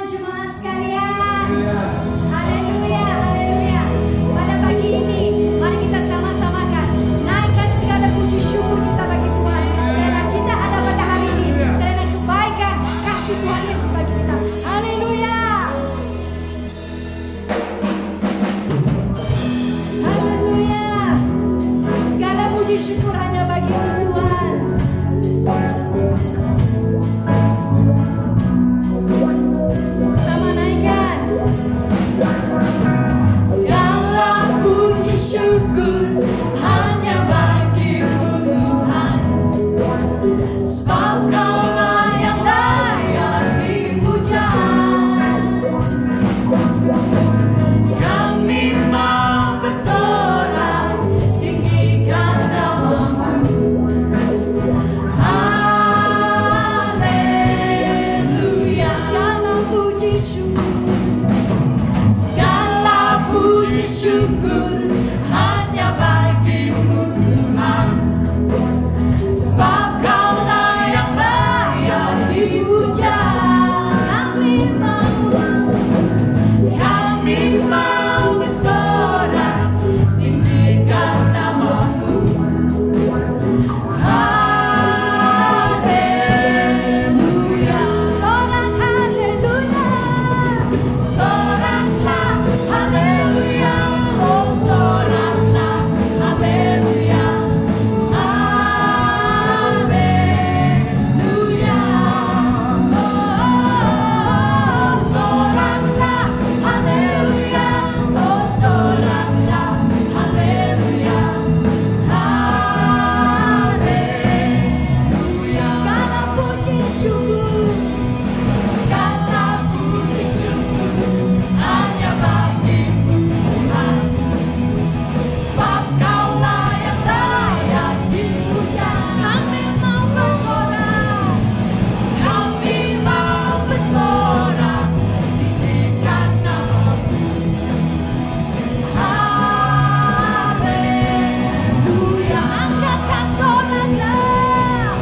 Tuhan jemaat sekalian. Haleluya, haleluya. Pada pagi ini mari kita sama-samakan naikkan segala puji syukur kita bagi Tuhan, karena kita ada pada hari ini, karena kebaikan kasih Tuhan Yesus bagi kita. Haleluya. Haleluya. Segala puji syukur hanya bagi Tuhan. Sama naikkan. Segala puji syukur hanya bagi-Mu Tuhan, sebab Kau-Lah yang layak dipuja. Kami mau bersorak tinggikan nama-Mu. Haleluya. Segala puji syukur, segala puji syukur hanya bagi-Mu Tuhan, sebab Kau-Lah yang layak dipuja. Kami mau bersorak tinggikan nama-Mu. Haleluya. Sorak haleluya. Soraklah haleluya. Oh soraklah haleluya. Haleluya. Oh soraklah haleluya. Oh soraklah haleluya. Haleluya. Segala puji syukur, segala puji syukur hanya bagi-Mu Tuhan, sebab Kau-Lah yang layak dipuja. Kami mau bersorak, kami mau bersorak tinggikan nama-Mu. Haleluya. Angkatkan soraklah,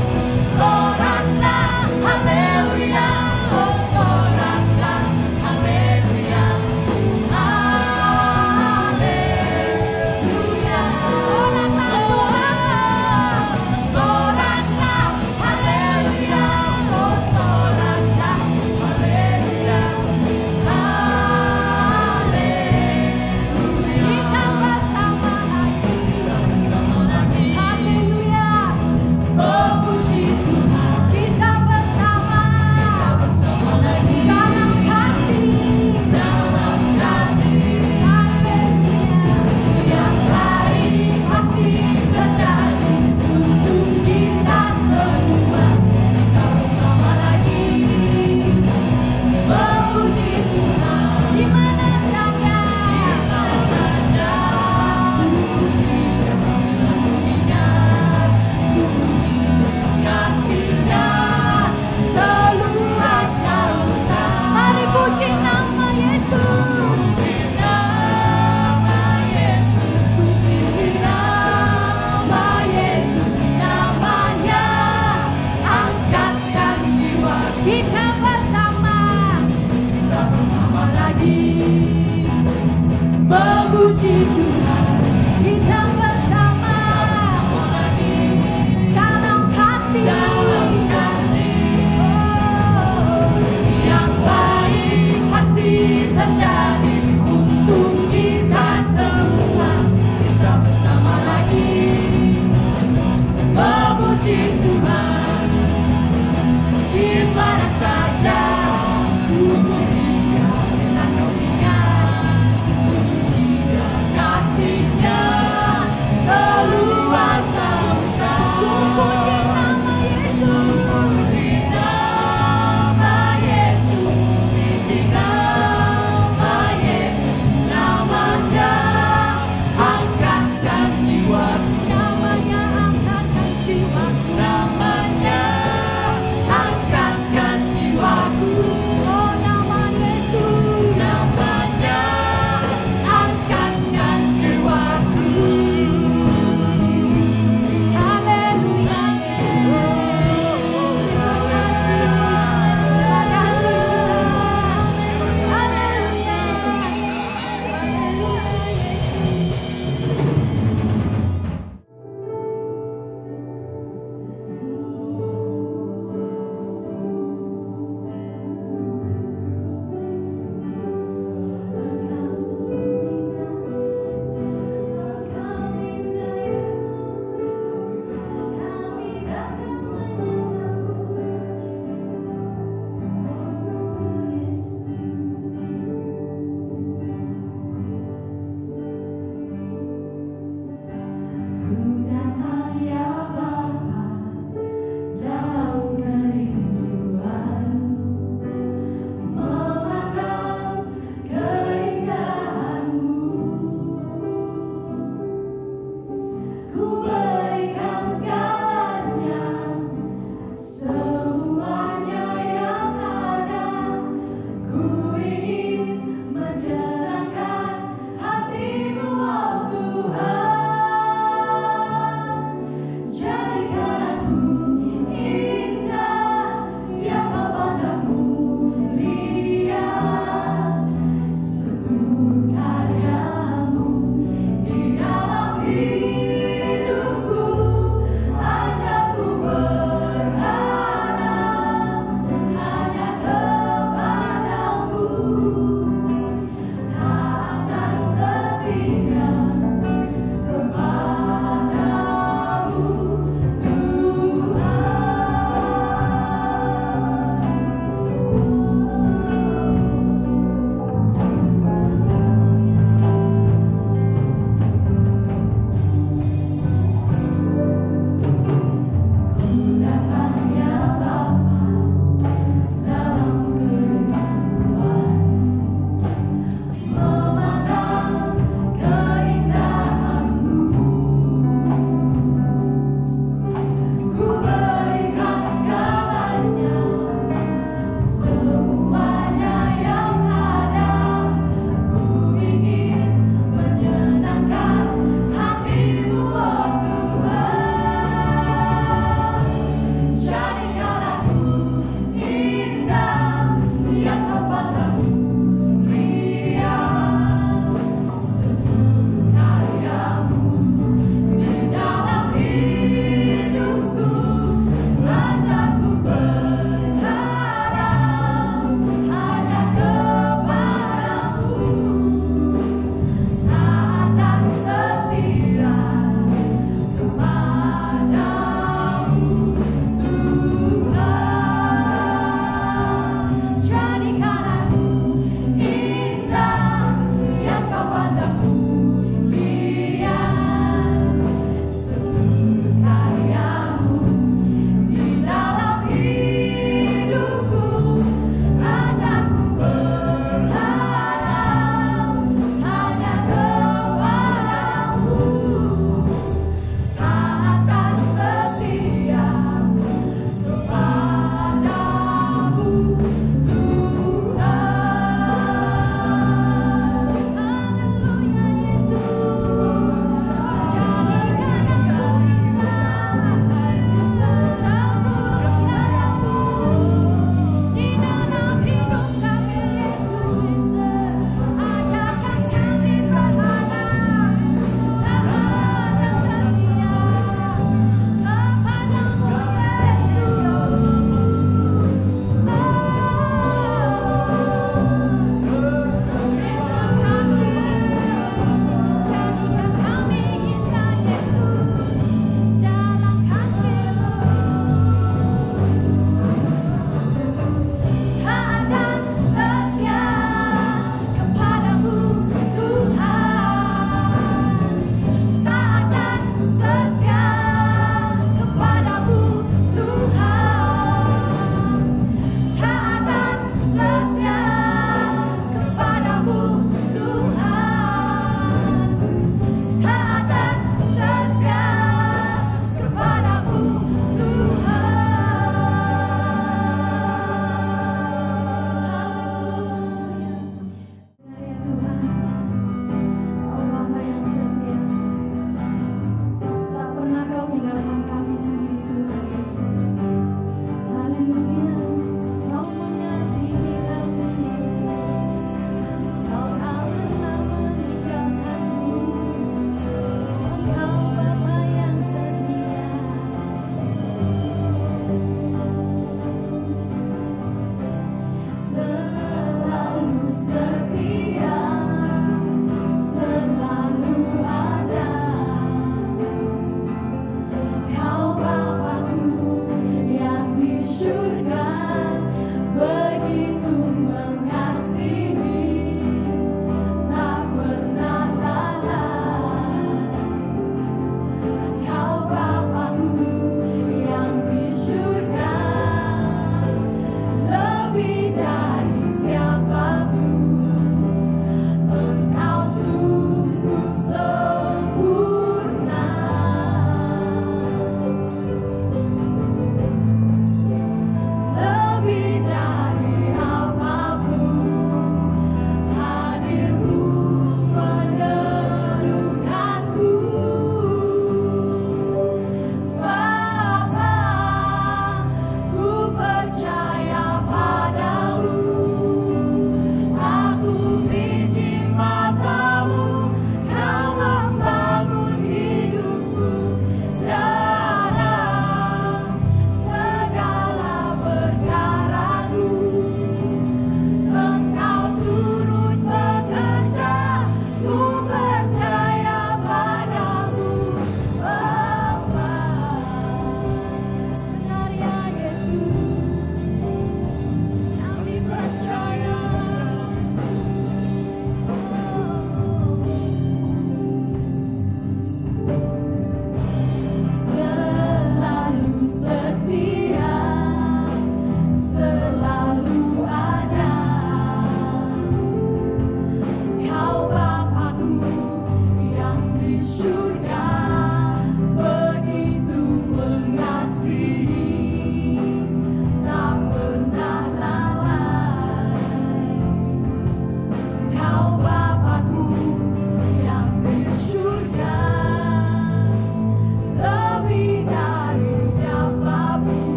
soraklah haleluya. Oh soraklah haleluya. Haleluya. Soraklah, soraklah haleluya. Oh soraklah haleluya. Haleluya. Kita bersama lagi, haleluya. Memuji Tuhan, kita bersama lagi dalam kasih, haleluya. Yang baik pasti terjadi untuk kita semua. Kita bersama lagi memuji Tuhan di mana saja, puji kasih-Nya seluas lautan. Mari puji nama Yesus, nama Yesus, nama Yesus, namanya. Angkatkan jiwa kita bersama lagi memuji Tuhan. Kita bersama lagi dalam kasih, oh, yang baik pasti terjadi untuk kita semua. Kita bersama lagi memuji Tuhan di mana saja. Puji Dia,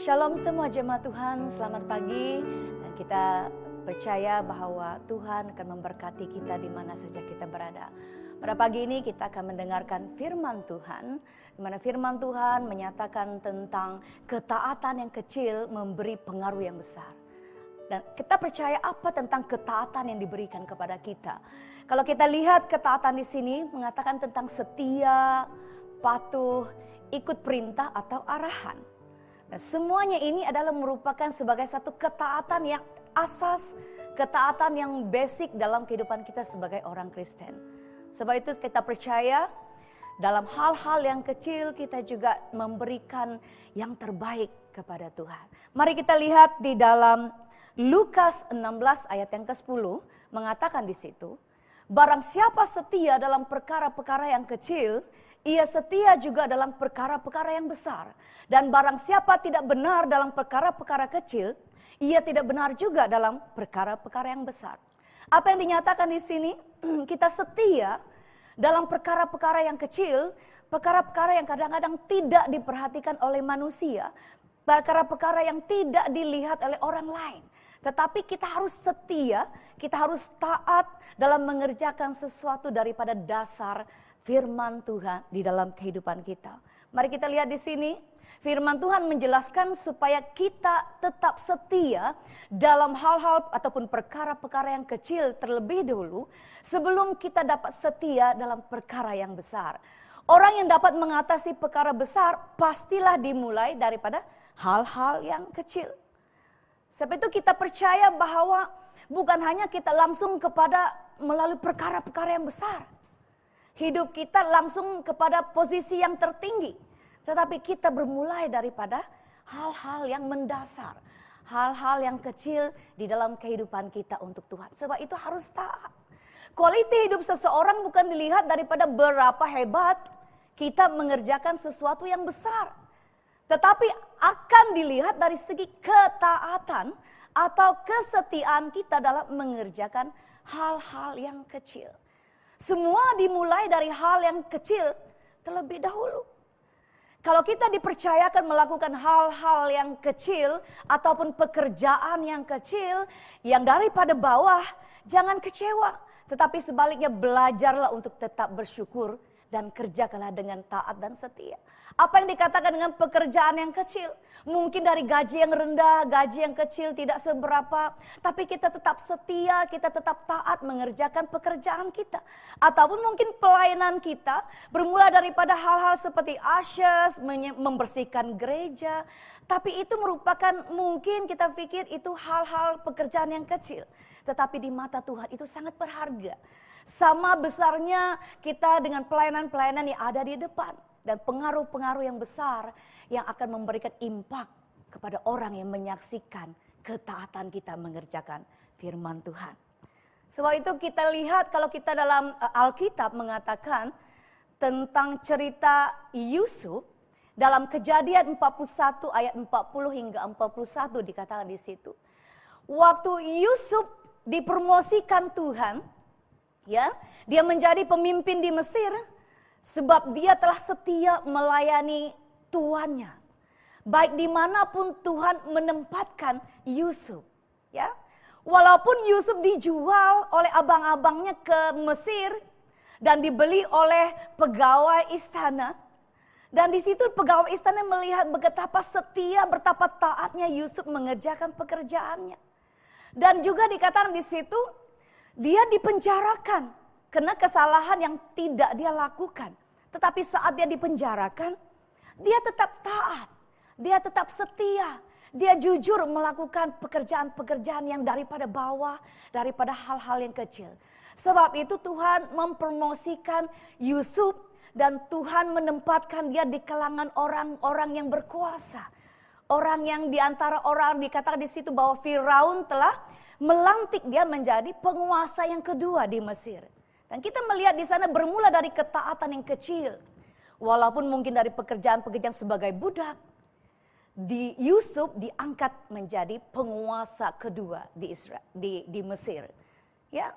Shalom semua jemaat Tuhan, selamat pagi. Dan kita percaya bahwa Tuhan akan memberkati kita di mana saja kita berada. Pada pagi ini kita akan mendengarkan firman Tuhan, di mana firman Tuhan menyatakan tentang ketaatan yang kecil memberi pengaruh yang besar. Dan kita percaya apa tentang ketaatan yang diberikan kepada kita. Kalau kita lihat ketaatan di sini mengatakan tentang setia, patuh, ikut perintah atau arahan. Nah, semuanya ini adalah merupakan sebagai satu ketaatan yang asas, ketaatan yang basic dalam kehidupan kita sebagai orang Kristen. Sebab itu kita percaya dalam hal-hal yang kecil kita juga memberikan yang terbaik kepada Tuhan. Mari kita lihat di dalam Lukas 16 ayat yang ke-10 mengatakan di situ, barang siapa setia dalam perkara-perkara yang kecil, ia setia juga dalam perkara-perkara yang besar. Dan barang siapa tidak benar dalam perkara-perkara kecil, ia tidak benar juga dalam perkara-perkara yang besar. Apa yang dinyatakan di sini? Kita setia dalam perkara-perkara yang kecil, perkara-perkara yang kadang-kadang tidak diperhatikan oleh manusia, perkara-perkara yang tidak dilihat oleh orang lain. Tetapi kita harus setia, kita harus taat dalam mengerjakan sesuatu daripada dasar firman Tuhan di dalam kehidupan kita. Mari kita lihat di sini, firman Tuhan menjelaskan supaya kita tetap setia dalam hal-hal ataupun perkara-perkara yang kecil terlebih dahulu sebelum kita dapat setia dalam perkara yang besar. Orang yang dapat mengatasi perkara besar pastilah dimulai daripada hal-hal yang kecil. Sebab itu kita percaya bahwa bukan hanya kita langsung kepada melalui perkara-perkara yang besar. Hidup kita langsung kepada posisi yang tertinggi. Tetapi kita bermulai daripada hal-hal yang mendasar. Hal-hal yang kecil di dalam kehidupan kita untuk Tuhan. Sebab itu harus taat. Kualitas hidup seseorang bukan dilihat daripada berapa hebat kita mengerjakan sesuatu yang besar. Tetapi akan dilihat dari segi ketaatan atau kesetiaan kita dalam mengerjakan hal-hal yang kecil. Semua dimulai dari hal yang kecil terlebih dahulu. Kalau kita dipercayakan melakukan hal-hal yang kecil ataupun pekerjaan yang kecil yang daripada bawah, jangan kecewa. Tetapi sebaliknya belajarlah untuk tetap bersyukur dan kerjakanlah dengan taat dan setia. Apa yang dikatakan dengan pekerjaan yang kecil? Mungkin dari gaji yang rendah, gaji yang kecil tidak seberapa. Tapi kita tetap setia, kita tetap taat mengerjakan pekerjaan kita. Ataupun mungkin pelayanan kita bermula daripada hal-hal seperti ushers, membersihkan gereja. Tapi itu merupakan mungkin kita pikir itu hal-hal pekerjaan yang kecil. Tetapi di mata Tuhan itu sangat berharga. Sama besarnya kita dengan pelayanan-pelayanan yang ada di depan. Dan pengaruh-pengaruh yang besar yang akan memberikan impak kepada orang yang menyaksikan ketaatan kita mengerjakan firman Tuhan. Sebab itu kita lihat kalau kita dalam Alkitab mengatakan tentang cerita Yusuf dalam Kejadian 41 ayat 40 hingga 41 dikatakan di situ. Waktu Yusuf dipromosikan Tuhan, ya, dia menjadi pemimpin di Mesir. Sebab dia telah setia melayani tuannya. Baik dimanapun Tuhan menempatkan Yusuf. Ya, walaupun Yusuf dijual oleh abang-abangnya ke Mesir. Dan dibeli oleh pegawai istana. Dan di situ pegawai istana melihat betapa setia, betapa taatnya Yusuf mengerjakan pekerjaannya. Dan juga dikatakan di situ dia dipenjarakan. Karena kesalahan yang tidak dia lakukan. Tetapi saat dia dipenjarakan, dia tetap taat. Dia tetap setia. Dia jujur melakukan pekerjaan-pekerjaan yang daripada bawah, daripada hal-hal yang kecil. Sebab itu Tuhan mempromosikan Yusuf dan Tuhan menempatkan dia di kalangan orang-orang yang berkuasa. Orang yang diantara orang dikatakan di situ bahwa Firaun telah melantik dia menjadi penguasa yang kedua di Mesir. Dan kita melihat di sana bermula dari ketaatan yang kecil. Walaupun mungkin dari pekerjaan-pekerjaan sebagai budak. Yusuf diangkat menjadi penguasa kedua di Mesir. Ya.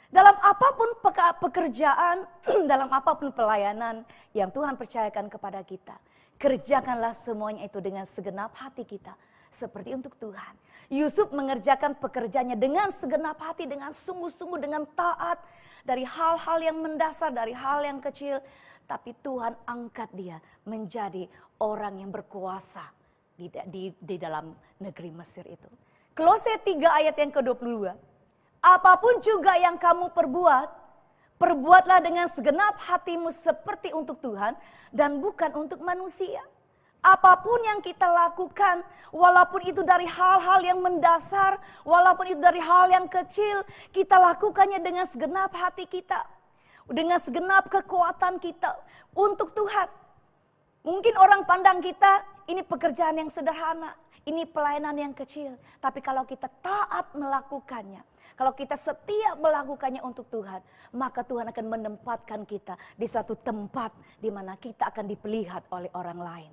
Dalam apapun pekerjaan, dalam apapun pelayanan yang Tuhan percayakan kepada kita. Kerjakanlah semuanya itu dengan segenap hati kita, seperti untuk Tuhan. Yusuf mengerjakan pekerjaannya dengan segenap hati, dengan sungguh-sungguh, dengan taat. Dari hal-hal yang mendasar, dari hal yang kecil. Tapi Tuhan angkat dia menjadi orang yang berkuasa di dalam negeri Mesir itu. Kolose 3 ayat yang ke-22. Apapun juga yang kamu perbuat, perbuatlah dengan segenap hatimu seperti untuk Tuhan dan bukan untuk manusia. Apapun yang kita lakukan, walaupun itu dari hal-hal yang mendasar, walaupun itu dari hal yang kecil, kita lakukannya dengan segenap hati kita, dengan segenap kekuatan kita untuk Tuhan. Mungkin orang pandang kita, ini pekerjaan yang sederhana, ini pelayanan yang kecil. Tapi kalau kita taat melakukannya, kalau kita setia melakukannya untuk Tuhan, maka Tuhan akan menempatkan kita di suatu tempat di mana kita akan dilihat oleh orang lain.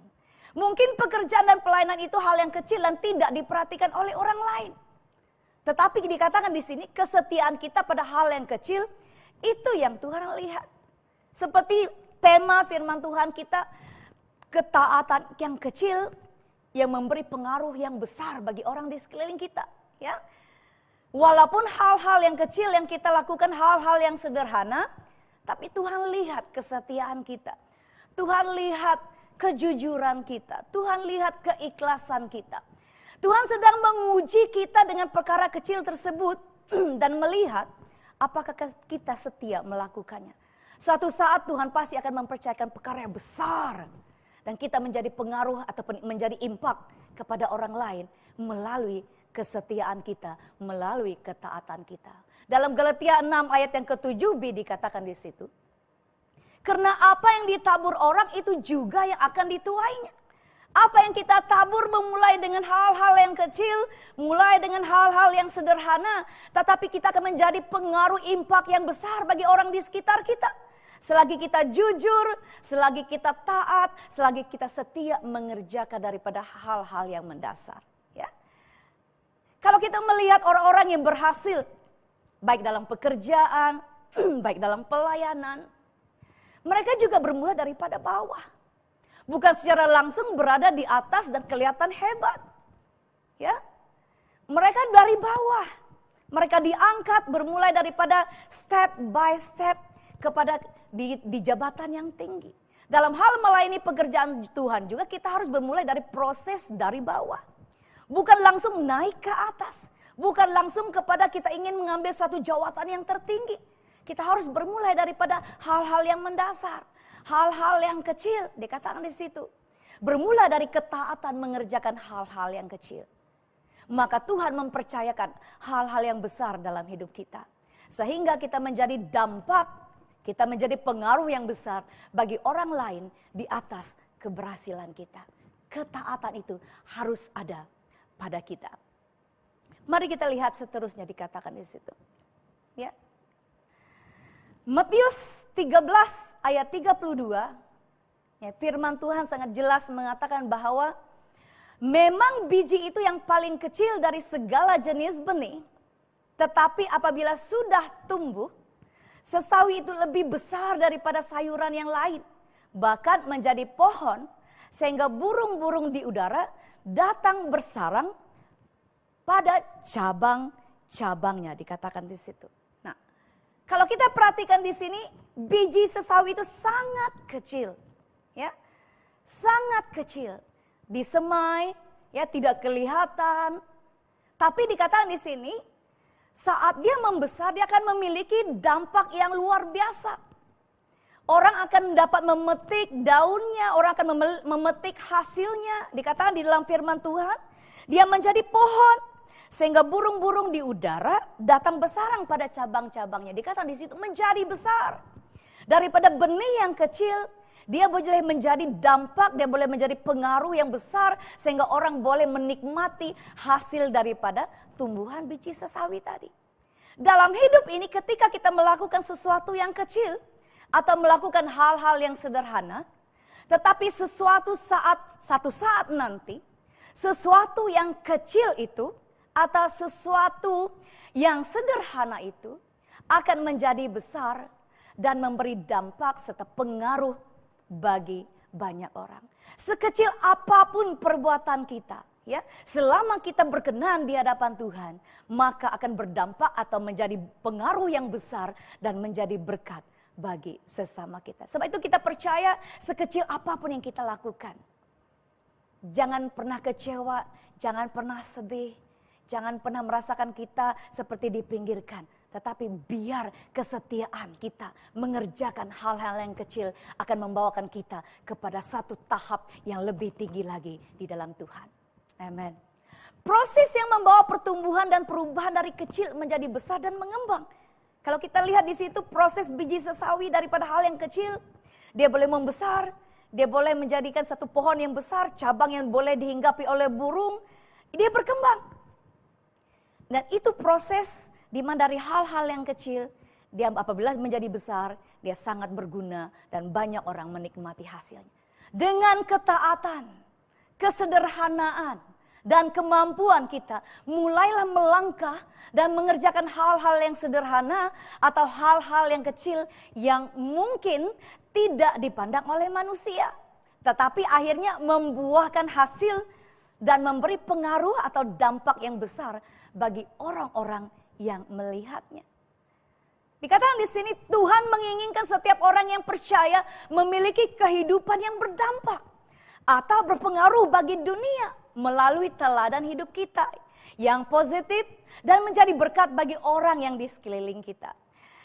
Mungkin pekerjaan dan pelayanan itu hal yang kecil dan tidak diperhatikan oleh orang lain. Tetapi dikatakan di sini kesetiaan kita pada hal yang kecil itu yang Tuhan lihat. Seperti tema firman Tuhan kita, ketaatan yang kecil yang memberi pengaruh yang besar bagi orang di sekeliling kita, ya. Walaupun hal-hal yang kecil yang kita lakukan, hal-hal yang sederhana, tapi Tuhan lihat kesetiaan kita. Tuhan lihat kejujuran kita. Tuhan lihat keikhlasan kita. Tuhan sedang menguji kita dengan perkara kecil tersebut dan melihat apakah kita setia melakukannya. Suatu saat Tuhan pasti akan mempercayakan perkara yang besar dan kita menjadi pengaruh ataupun menjadi impact kepada orang lain melalui kesetiaan kita, melalui ketaatan kita. Dalam Galatia 6 ayat yang ke-7b dikatakan di situ. Karena apa yang ditabur orang itu juga yang akan dituainya. Apa yang kita tabur memulai dengan hal-hal yang kecil, mulai dengan hal-hal yang sederhana, tetapi kita akan menjadi pengaruh impact yang besar bagi orang di sekitar kita. Selagi kita jujur, selagi kita taat, selagi kita setia mengerjakan daripada hal-hal yang mendasar. Ya. Kalau kita melihat orang-orang yang berhasil, baik dalam pekerjaan, baik dalam pelayanan, mereka juga bermula daripada bawah. Bukan secara langsung berada di atas dan kelihatan hebat. Ya. Mereka dari bawah. Mereka diangkat bermulai daripada step by step kepada di jabatan yang tinggi. Dalam hal melayani pekerjaan Tuhan juga kita harus bermulai dari proses dari bawah. Bukan langsung naik ke atas. Bukan langsung kepada kita ingin mengambil suatu jawatan yang tertinggi. Kita harus bermulai daripada hal-hal yang mendasar. Hal-hal yang kecil dikatakan di situ. Bermula dari ketaatan mengerjakan hal-hal yang kecil. Maka Tuhan mempercayakan hal-hal yang besar dalam hidup kita. Sehingga kita menjadi dampak, kita menjadi pengaruh yang besar bagi orang lain di atas keberhasilan kita. Ketaatan itu harus ada pada kita. Mari kita lihat seterusnya dikatakan di situ. Ya. Matius 13 ayat 32, ya, firman Tuhan sangat jelas mengatakan bahwa memang biji itu yang paling kecil dari segala jenis benih, tetapi apabila sudah tumbuh, sesawi itu lebih besar daripada sayuran yang lain, bahkan menjadi pohon, sehingga burung-burung di udara datang bersarang pada cabang-cabangnya, dikatakan di situ. Kalau kita perhatikan di sini, biji sesawi itu sangat kecil, ya, sangat kecil, disemai, ya, tidak kelihatan. Tapi dikatakan di sini, saat dia membesar, dia akan memiliki dampak yang luar biasa. Orang akan dapat memetik daunnya, orang akan memetik hasilnya. Dikatakan di dalam firman Tuhan, dia menjadi pohon. Sehingga burung-burung di udara datang bersarang pada cabang-cabangnya. Dikatakan di situ menjadi besar. Daripada benih yang kecil, dia boleh menjadi dampak, dia boleh menjadi pengaruh yang besar. Sehingga orang boleh menikmati hasil daripada tumbuhan biji sesawi tadi. Dalam hidup ini ketika kita melakukan sesuatu yang kecil, atau melakukan hal-hal yang sederhana, tetapi satu saat nanti, sesuatu yang kecil itu, atau sesuatu yang sederhana itu akan menjadi besar dan memberi dampak serta pengaruh bagi banyak orang. Sekecil apapun perbuatan kita, ya, selama kita berkenan di hadapan Tuhan, maka akan berdampak atau menjadi pengaruh yang besar dan menjadi berkat bagi sesama kita. Sebab itu kita percaya sekecil apapun yang kita lakukan, jangan pernah kecewa, jangan pernah sedih, jangan pernah merasakan kita seperti dipinggirkan. Tetapi biar kesetiaan kita mengerjakan hal-hal yang kecil akan membawakan kita kepada suatu tahap yang lebih tinggi lagi di dalam Tuhan. Amin. Proses yang membawa pertumbuhan dan perubahan dari kecil menjadi besar dan mengembang. Kalau kita lihat di situ proses biji sesawi daripada hal yang kecil, dia boleh membesar, dia boleh menjadikan satu pohon yang besar, cabang yang boleh dihinggapi oleh burung, dia berkembang. Dan itu proses di mana dari hal-hal yang kecil, dia apabila menjadi besar, dia sangat berguna dan banyak orang menikmati hasilnya. Dengan ketaatan, kesederhanaan, dan kemampuan kita, mulailah melangkah dan mengerjakan hal-hal yang sederhana atau hal-hal yang kecil yang mungkin tidak dipandang oleh manusia. Tetapi akhirnya membuahkan hasil dan memberi pengaruh atau dampak yang besar bagi orang-orang yang melihatnya. Dikatakan di sini Tuhan menginginkan setiap orang yang percaya memiliki kehidupan yang berdampak atau berpengaruh bagi dunia melalui teladan hidup kita yang positif dan menjadi berkat bagi orang yang di sekeliling kita.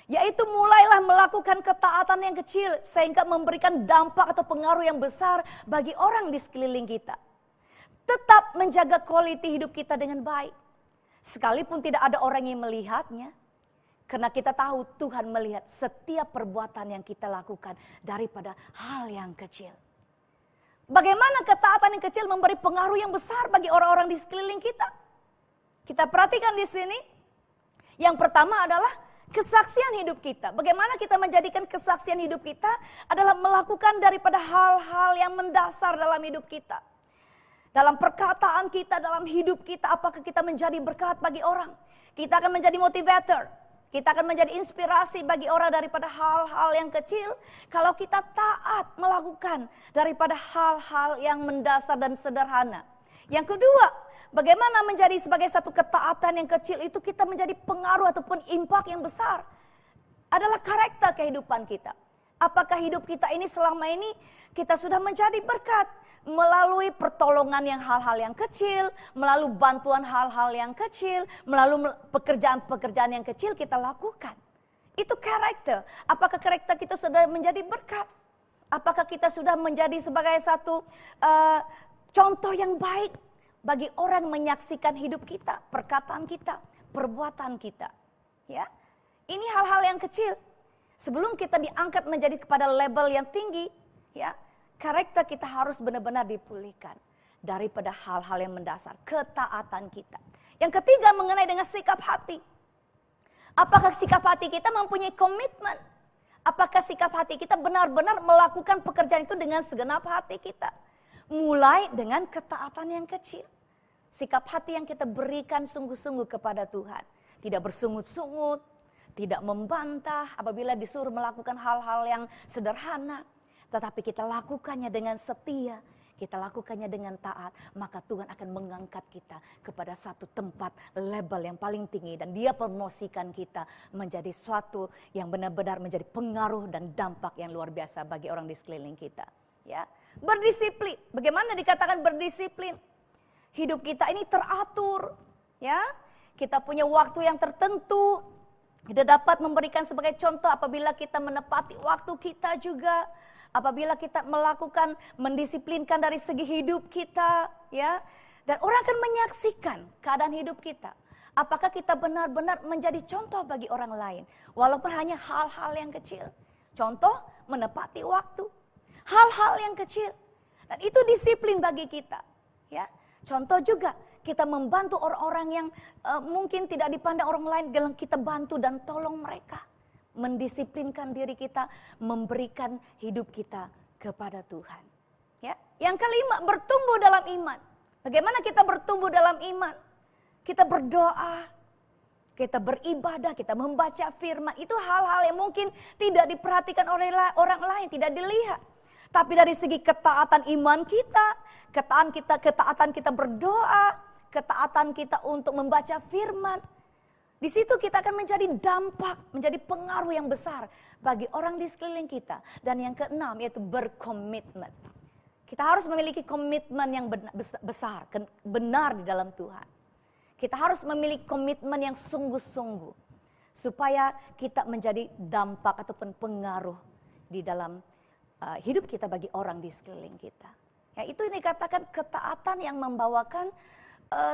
Yaitu mulailah melakukan ketaatan yang kecil sehingga memberikan dampak atau pengaruh yang besar bagi orang di sekeliling kita. Tetap menjaga kualitas hidup kita dengan baik. Sekalipun tidak ada orang yang melihatnya. Karena kita tahu Tuhan melihat setiap perbuatan yang kita lakukan daripada hal yang kecil. Bagaimana ketaatan yang kecil memberi pengaruh yang besar bagi orang-orang di sekeliling kita? Kita perhatikan di sini. Yang pertama adalah kesaksian hidup kita. Bagaimana kita menjadikan kesaksian hidup kita adalah melakukan daripada hal-hal yang mendasar dalam hidup kita. Dalam perkataan kita, dalam hidup kita, apakah kita menjadi berkat bagi orang? Kita akan menjadi motivator. Kita akan menjadi inspirasi bagi orang daripada hal-hal yang kecil. Kalau kita taat melakukan daripada hal-hal yang mendasar dan sederhana. Yang kedua, bagaimana menjadi sebagai satu ketaatan yang kecil itu kita menjadi pengaruh ataupun impak yang besar. Adalah karakter kehidupan kita. Apakah hidup kita ini selama ini kita sudah menjadi berkat. Melalui pertolongan yang hal-hal yang kecil, melalui bantuan hal-hal yang kecil, melalui pekerjaan-pekerjaan yang kecil kita lakukan. Itu karakter. Apakah karakter kita sudah menjadi berkat? Apakah kita sudah menjadi sebagai satu contoh yang baik bagi orang menyaksikan hidup kita, perkataan kita, perbuatan kita. Ya, ini hal-hal yang kecil. Sebelum kita diangkat menjadi kepada level yang tinggi, ya. Karakter kita harus benar-benar dipulihkan daripada hal-hal yang mendasar, ketaatan kita. Yang ketiga mengenai dengan sikap hati. Apakah sikap hati kita mempunyai komitmen? Apakah sikap hati kita benar-benar melakukan pekerjaan itu dengan segenap hati kita? Mulai dengan ketaatan yang kecil. Sikap hati yang kita berikan sungguh-sungguh kepada Tuhan. Tidak bersungut-sungut, tidak membantah apabila disuruh melakukan hal-hal yang sederhana. Tetapi kita lakukannya dengan setia, kita lakukannya dengan taat, maka Tuhan akan mengangkat kita kepada satu tempat level yang paling tinggi. Dan dia promosikan kita menjadi suatu yang benar-benar menjadi pengaruh dan dampak yang luar biasa bagi orang di sekeliling kita. Ya, berdisiplin. Bagaimana dikatakan berdisiplin? Hidup kita ini teratur. Ya, kita punya waktu yang tertentu. Kita dapat memberikan sebagai contoh apabila kita menepati waktu kita juga. Apabila kita melakukan, mendisiplinkan dari segi hidup kita, ya, dan orang akan menyaksikan keadaan hidup kita. Apakah kita benar-benar menjadi contoh bagi orang lain, walaupun hanya hal-hal yang kecil. Contoh, menepati waktu, hal-hal yang kecil, dan itu disiplin bagi kita. Ya, contoh juga kita membantu orang-orang yang mungkin tidak dipandang orang lain, kita bantu dan tolong mereka. Mendisiplinkan diri kita, memberikan hidup kita kepada Tuhan. Ya. Yang kelima, bertumbuh dalam iman. Bagaimana kita bertumbuh dalam iman? Kita berdoa, kita beribadah, kita membaca firman. Itu hal-hal yang mungkin tidak diperhatikan oleh orang lain, tidak dilihat. Tapi dari segi ketaatan iman kita, ketaatan kita berdoa, ketaatan kita untuk membaca firman, di situ kita akan menjadi dampak, menjadi pengaruh yang besar bagi orang di sekeliling kita. Dan yang keenam yaitu berkomitmen. Kita harus memiliki komitmen yang besar, benar di dalam Tuhan. Kita harus memiliki komitmen yang sungguh-sungguh. Supaya kita menjadi dampak ataupun pengaruh di dalam hidup kita bagi orang di sekeliling kita. Ya, itu yang dikatakan ketaatan yang membawakan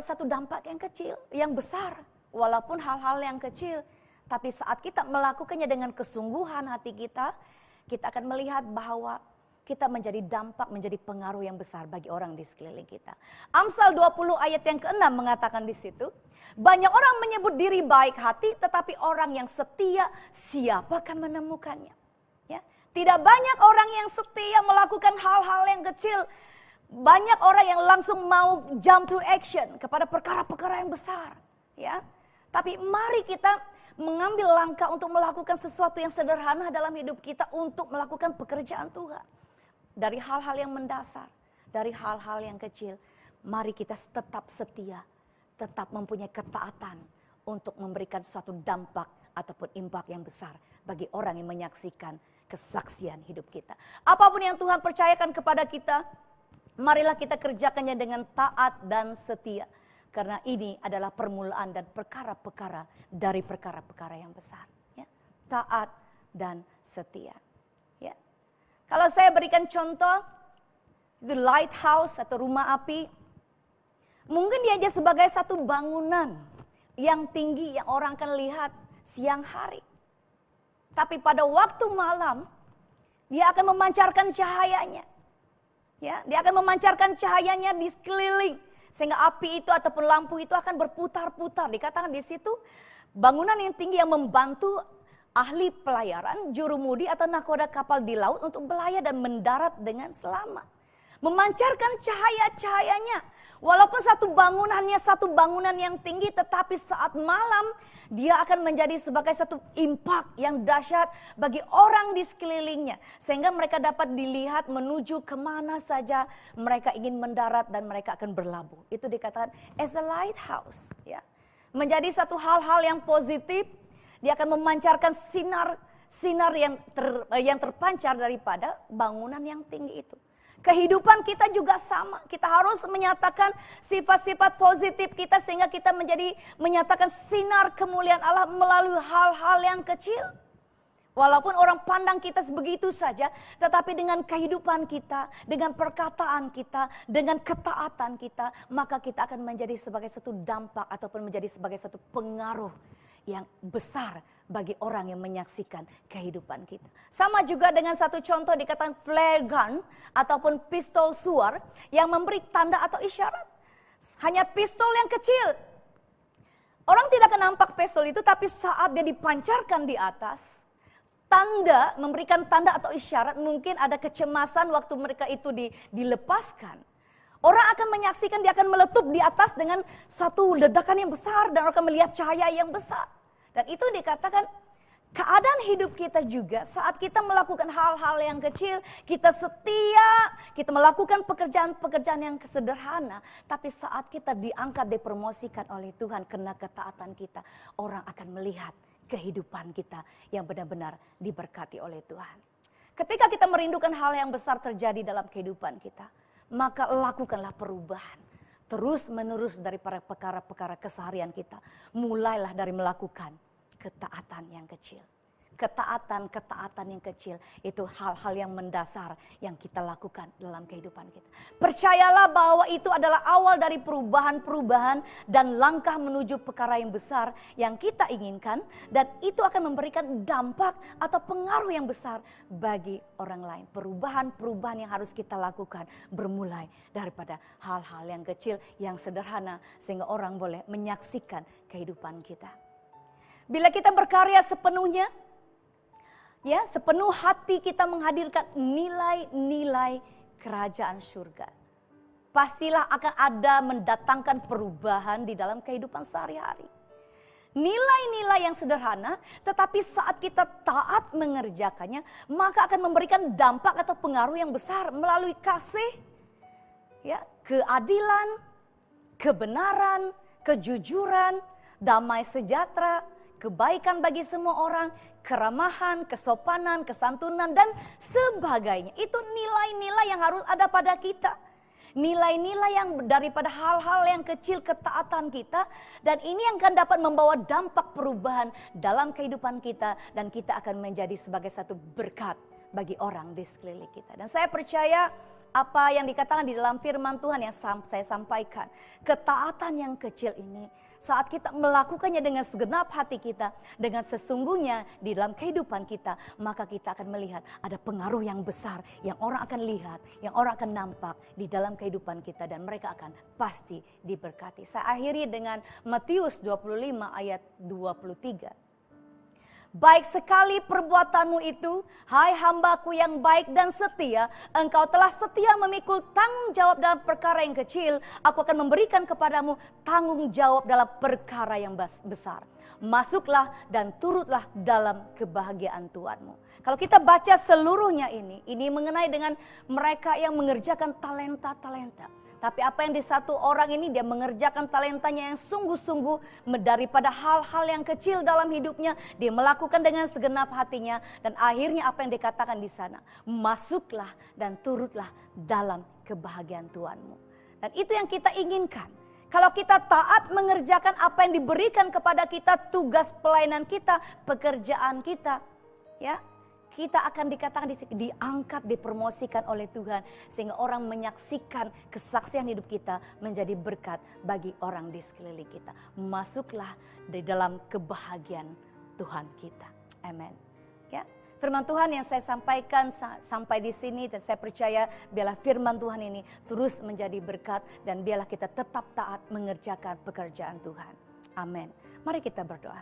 satu dampak yang kecil, yang besar. Walaupun hal-hal yang kecil, tapi saat kita melakukannya dengan kesungguhan hati kita, kita akan melihat bahwa kita menjadi dampak, menjadi pengaruh yang besar bagi orang di sekeliling kita. Amsal 20 ayat yang ke-6 mengatakan di situ, banyak orang menyebut diri baik hati, tetapi orang yang setia, siapakah menemukannya? Ya, tidak banyak orang yang setia melakukan hal-hal yang kecil. Banyak orang yang langsung mau jump to action kepada perkara-perkara yang besar. Ya, tapi mari kita mengambil langkah untuk melakukan sesuatu yang sederhana dalam hidup kita untuk melakukan pekerjaan Tuhan. Dari hal-hal yang mendasar, dari hal-hal yang kecil, mari kita tetap setia, tetap mempunyai ketaatan untuk memberikan suatu dampak ataupun impact yang besar bagi orang yang menyaksikan kesaksian hidup kita. Apapun yang Tuhan percayakan kepada kita, marilah kita kerjakannya dengan taat dan setia. Karena ini adalah permulaan dan perkara-perkara dari perkara-perkara yang besar. Ya. Taat dan setia. Ya. Kalau saya berikan contoh, itu lighthouse atau rumah api. Mungkin dia aja sebagai satu bangunan yang tinggi yang orang akan lihat siang hari. Tapi pada waktu malam, dia akan memancarkan cahayanya. Ya, dia akan memancarkan cahayanya di sekeliling. Sehingga api itu ataupun lampu itu akan berputar-putar. Dikatakan di situ bangunan yang tinggi yang membantu ahli pelayaran, jurumudi atau nakoda kapal di laut untuk berlayar dan mendarat dengan selamat. Memancarkan cahaya-cahayanya. Walaupun satu bangunan yang tinggi, tetapi saat malam dia akan menjadi sebagai satu impact yang dahsyat bagi orang di sekelilingnya. Sehingga mereka dapat dilihat menuju kemana saja mereka ingin mendarat dan mereka akan berlabuh. Itu dikatakan as a lighthouse. Ya. Menjadi satu hal-hal yang positif, dia akan memancarkan sinar yang terpancar daripada bangunan yang tinggi itu. Kehidupan kita juga sama. Kita harus menyatakan sifat-sifat positif kita sehingga kita menyatakan sinar kemuliaan Allah melalui hal-hal yang kecil. Walaupun orang pandang kita begitu saja, tetapi dengan kehidupan kita, dengan perkataan kita, dengan ketaatan kita, maka kita akan menjadi sebagai satu dampak ataupun menjadi sebagai satu pengaruh yang besar bagi orang yang menyaksikan kehidupan kita. Sama juga dengan satu contoh dikatakan flare gun ataupun pistol suar yang memberi tanda atau isyarat. Hanya pistol yang kecil. Orang tidak akan nampak pistol itu, tapi saat dia dipancarkan di atas, memberikan tanda atau isyarat, mungkin ada kecemasan waktu mereka itu dilepaskan. Orang akan menyaksikan, dia akan meletup di atas dengan suatu ledakan yang besar dan orang akan melihat cahaya yang besar. Dan itu dikatakan keadaan hidup kita juga saat kita melakukan hal-hal yang kecil, kita setia, kita melakukan pekerjaan-pekerjaan yang sederhana. Tapi saat kita diangkat, dipromosikan oleh Tuhan karena ketaatan kita, orang akan melihat kehidupan kita yang benar-benar diberkati oleh Tuhan. Ketika kita merindukan hal yang besar terjadi dalam kehidupan kita, maka lakukanlah perubahan. Terus menerus dari perkara-perkara keseharian kita. Mulailah dari melakukan ketaatan yang kecil. Ketaatan yang kecil itu hal-hal yang mendasar yang kita lakukan dalam kehidupan kita. Percayalah bahwa itu adalah awal dari perubahan-perubahan dan langkah menuju perkara yang besar yang kita inginkan. Dan itu akan memberikan dampak atau pengaruh yang besar bagi orang lain. Perubahan-perubahan yang harus kita lakukan bermulai daripada hal-hal yang kecil, yang sederhana. Sehingga orang boleh menyaksikan kehidupan kita. Bila kita berkarya sepenuhnya, ya, sepenuh hati kita menghadirkan nilai-nilai kerajaan surga, pastilah akan ada mendatangkan perubahan di dalam kehidupan sehari-hari. Nilai-nilai yang sederhana, tetapi saat kita taat mengerjakannya, maka akan memberikan dampak atau pengaruh yang besar melalui kasih, ya, keadilan, kebenaran, kejujuran, damai sejahtera, kebaikan bagi semua orang, keramahan, kesopanan, kesantunan, dan sebagainya. Itu nilai-nilai yang harus ada pada kita. Nilai-nilai yang daripada hal-hal yang kecil, ketaatan kita, dan ini yang akan dapat membawa dampak perubahan dalam kehidupan kita, dan kita akan menjadi sebagai satu berkat bagi orang di sekeliling kita. Dan saya percaya apa yang dikatakan di dalam firman Tuhan yang saya sampaikan, ketaatan yang kecil ini, saat kita melakukannya dengan segenap hati kita, dengan sesungguhnya di dalam kehidupan kita, maka kita akan melihat ada pengaruh yang besar yang orang akan lihat, yang orang akan nampak di dalam kehidupan kita, dan mereka akan pasti diberkati. Saya akhiri dengan Matius 25 ayat 23. Baik sekali perbuatanmu itu, hai hambaku yang baik dan setia, engkau telah setia memikul tanggung jawab dalam perkara yang kecil, aku akan memberikan kepadamu tanggung jawab dalam perkara yang besar. Masuklah dan turutlah dalam kebahagiaan Tuhanmu. Kalau kita baca seluruhnya ini mengenai dengan mereka yang mengerjakan talenta-talenta. Tapi apa yang di satu orang ini, dia mengerjakan talentanya yang sungguh-sungguh daripada hal-hal yang kecil dalam hidupnya. Dia melakukan dengan segenap hatinya. Dan akhirnya apa yang dikatakan di sana, masuklah dan turutlah dalam kebahagiaan Tuhanmu. Dan itu yang kita inginkan. Kalau kita taat mengerjakan apa yang diberikan kepada kita, tugas pelayanan kita, pekerjaan kita, ya, kita akan dikatakan diangkat, dipromosikan oleh Tuhan. Sehingga orang menyaksikan kesaksian hidup kita menjadi berkat bagi orang di sekeliling kita. Masuklah di dalam kebahagiaan Tuhan kita. Amin. Ya, firman Tuhan yang saya sampaikan sampai di sini, dan saya percaya biarlah firman Tuhan ini terus menjadi berkat, dan biarlah kita tetap taat mengerjakan pekerjaan Tuhan. Amin. Mari kita berdoa.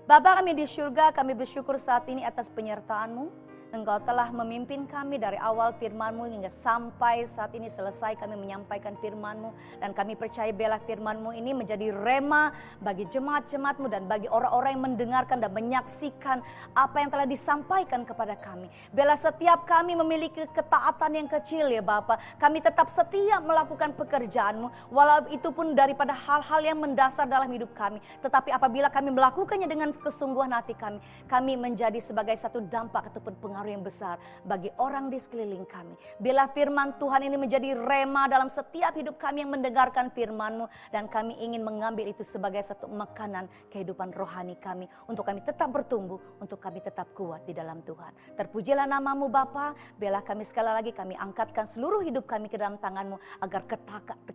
Bapa kami di surga, kami bersyukur saat ini atas penyertaan-Mu. Engkau telah memimpin kami dari awal firman-Mu hingga sampai saat ini selesai kami menyampaikan firman-Mu. Dan kami percaya biarlah firman-Mu ini menjadi rema bagi jemaat-jemaat-Mu dan bagi orang-orang yang mendengarkan dan menyaksikan apa yang telah disampaikan kepada kami. Biarlah setiap kami memiliki ketaatan yang kecil ya Bapa. Kami tetap setia melakukan pekerjaan-Mu, walau itu pun daripada hal-hal yang mendasar dalam hidup kami. Tetapi apabila kami melakukannya dengan kesungguhan hati kami menjadi sebagai satu dampak ataupun pengaruh yang besar bagi orang di sekeliling kami. Bila firman Tuhan ini menjadi rema dalam setiap hidup kami yang mendengarkan firman-Mu, dan kami ingin mengambil itu sebagai satu makanan kehidupan rohani kami, untuk kami tetap bertumbuh, untuk kami tetap kuat di dalam Tuhan. Terpujilah nama-Mu Bapa. Bila kami sekali lagi kami angkatkan seluruh hidup kami ke dalam tangan-Mu, agar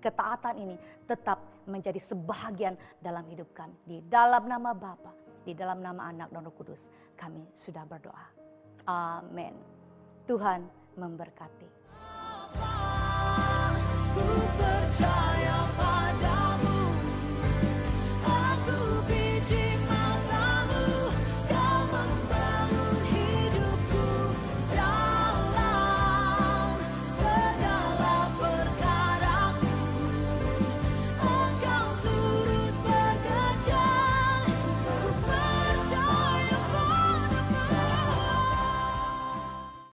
ketaatan ini tetap menjadi sebahagian dalam hidup kami. Di dalam nama Bapa, di dalam nama Anak dan Roh Kudus, kami sudah berdoa. Amin. Tuhan memberkati.